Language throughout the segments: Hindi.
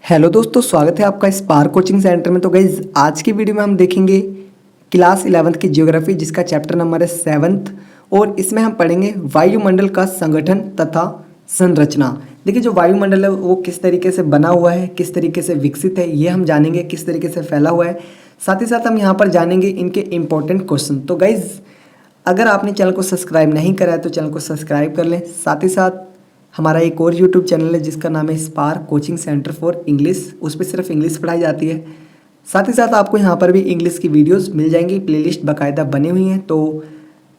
हेलो दोस्तों, स्वागत है आपका स्पार्क कोचिंग सेंटर में। तो गाइज आज की वीडियो में हम देखेंगे क्लास 11th की ज्योग्राफी, जिसका चैप्टर नंबर है 7th। और इसमें हम पढ़ेंगे वायुमंडल का संगठन तथा संरचना। देखिए, जो वायुमंडल है वो किस तरीके से बना हुआ है, किस तरीके से विकसित है, ये हम जानेंगे। किस तरीके से फैला हुआ है, साथ ही साथ हम यहाँ पर जानेंगे इनके इंपॉर्टेंट क्वेश्चन। तो गाइज अगर आपने चैनल को सब्सक्राइब नहीं करा है तो चैनल को सब्सक्राइब कर लें। साथ ही साथ हमारा एक और यूट्यूब चैनल है जिसका नाम है spark coaching centre for English, उस पर सिर्फ इंग्लिश पढ़ाई जाती है। साथ ही साथ आपको यहाँ पर भी इंग्लिश की वीडियोस मिल जाएंगी, प्लेलिस्ट बाकायदा बनी हुई हैं। तो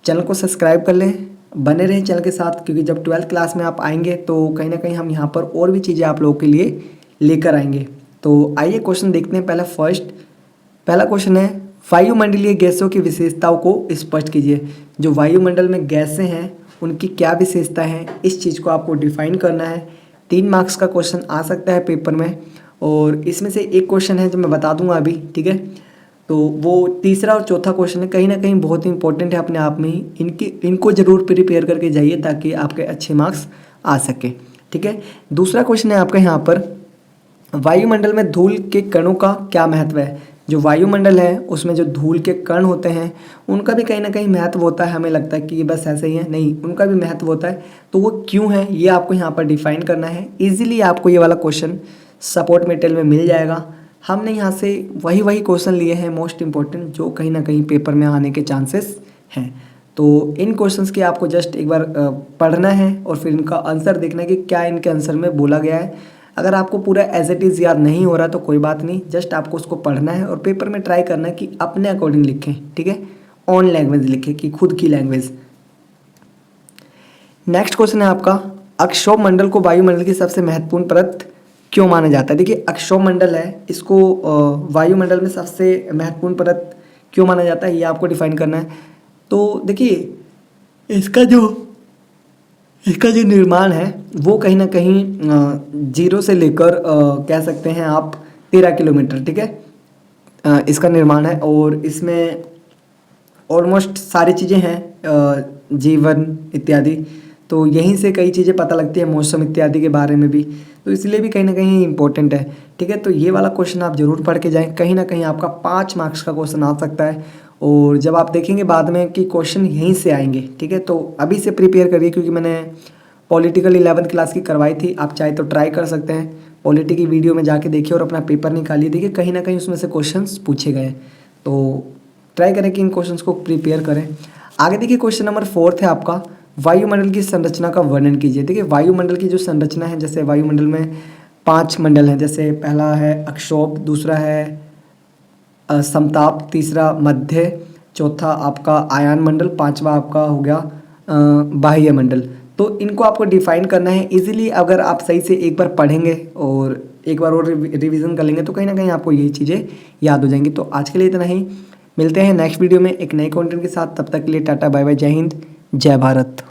चैनल को सब्सक्राइब कर लें, बने रहें चैनल के साथ, क्योंकि जब 12th क्लास में आप आएंगे तो कहीं ना कहीं हम यहाँ पर और भी चीज़ें आप लोगों के लिए लेकर आएंगे। तो आइए क्वेश्चन देखते हैं। पहला क्वेश्चन है, वायुमंडलीय गैसों की विशेषताओं को स्पष्ट कीजिए। जो वायुमंडल में गैसें हैं उनकी क्या विशेषता है, इस चीज़ को आपको डिफाइन करना है। 3 मार्क्स का क्वेश्चन आ सकता है पेपर में, और इसमें से एक क्वेश्चन है जो मैं बता दूंगा अभी, ठीक है। तो वो तीसरा और चौथा क्वेश्चन है, कहीं ना कहीं बहुत ही इंपॉर्टेंट है अपने आप में ही। इनको जरूर प्रिपेयर करके जाइए ताकि आपके अच्छे मार्क्स आ सके, ठीक है। दूसरा क्वेश्चन है आपका यहाँ पर, वायुमंडल में धूल के कणों का क्या महत्व है। जो वायुमंडल है उसमें जो धूल के कण होते हैं उनका भी कहीं ना कहीं महत्व होता है। हमें लगता है कि ये बस ऐसे ही है, नहीं, उनका भी महत्व होता है। तो वो क्यों है ये आपको यहाँ पर डिफाइन करना है। इजीली आपको ये वाला क्वेश्चन सपोर्ट मटेरियल में मिल जाएगा। हमने यहाँ से वही क्वेश्चन लिए हैं मोस्ट इंपॉर्टेंट, जो कहीं ना कहीं पेपर में आने के चांसेस हैं। तो इन क्वेश्चंस की आपको जस्ट एक बार पढ़ना है और फिर इनका आंसर देखना है कि क्या इनके आंसर में बोला गया है। अगर आपको पूरा एज इट इज़ याद नहीं हो रहा तो कोई बात नहीं, जस्ट आपको उसको पढ़ना है और पेपर में ट्राई करना है कि अपने अकॉर्डिंग लिखें, ठीक है। ऑन लैंग्वेज लिखें, कि खुद की लैंग्वेज। नेक्स्ट क्वेश्चन है आपका, अक्षोभ मंडल को वायुमंडल की सबसे महत्वपूर्ण परत क्यों माना जाता है। देखिए, अक्षोभ मंडल है, इसको वायुमंडल में सबसे महत्वपूर्ण परत क्यों माना जाता है, ये आपको डिफाइन करना है। तो देखिए, इसका जो निर्माण है वो कहीं ना कहीं जीरो से लेकर कह सकते हैं आप 13 किलोमीटर, ठीक है, इसका निर्माण है। और इसमें ऑलमोस्ट सारी चीज़ें हैं, जीवन इत्यादि। तो यहीं से कई चीज़ें पता लगती है, मौसम इत्यादि के बारे में भी। तो इसलिए भी कहीं ना कहीं इम्पोर्टेंट है, ठीक है। तो ये वाला क्वेश्चन आप जरूर पढ़ के जाएं, कहीं ना कहीं आपका 5 मार्क्स का क्वेश्चन आ सकता है। और जब आप देखेंगे बाद में कि क्वेश्चन यहीं से आएंगे, ठीक है, तो अभी से प्रिपेयर करिए, क्योंकि मैंने पॉलिटिकल 11th क्लास की करवाई थी। आप चाहे तो ट्राई कर सकते हैं, पॉलिटी की वीडियो में जाके देखिए और अपना पेपर निकालिए। देखिए, कहीं ना कहीं उसमें से क्वेश्चंस पूछे गए। तो ट्राई करें कि इन क्वेश्चंस को प्रिपेयर करें। आगे देखिए, क्वेश्चन नंबर 4 है आपका, वायुमंडल की संरचना का वर्णन कीजिए। देखिए, वायुमंडल की जो संरचना है, जैसे वायुमंडल में 5 मंडल हैं। जैसे पहला है अक्षोभ, दूसरा है समताप, तीसरा मध्य, चौथा आपका आयन मंडल, पांचवा आपका हो गया बाह्य मंडल। तो इनको आपको डिफाइन करना है इजीली। अगर आप सही से एक बार पढ़ेंगे और एक बार और रिवीजन कर लेंगे तो कहीं ना कहीं आपको यही चीज़ें याद हो जाएंगी। तो आज के लिए इतना ही, मिलते हैं नेक्स्ट वीडियो में एक नए कंटेंट के साथ। तब तक के लिए टाटा बाय बाय, जय हिंद, जय भारत।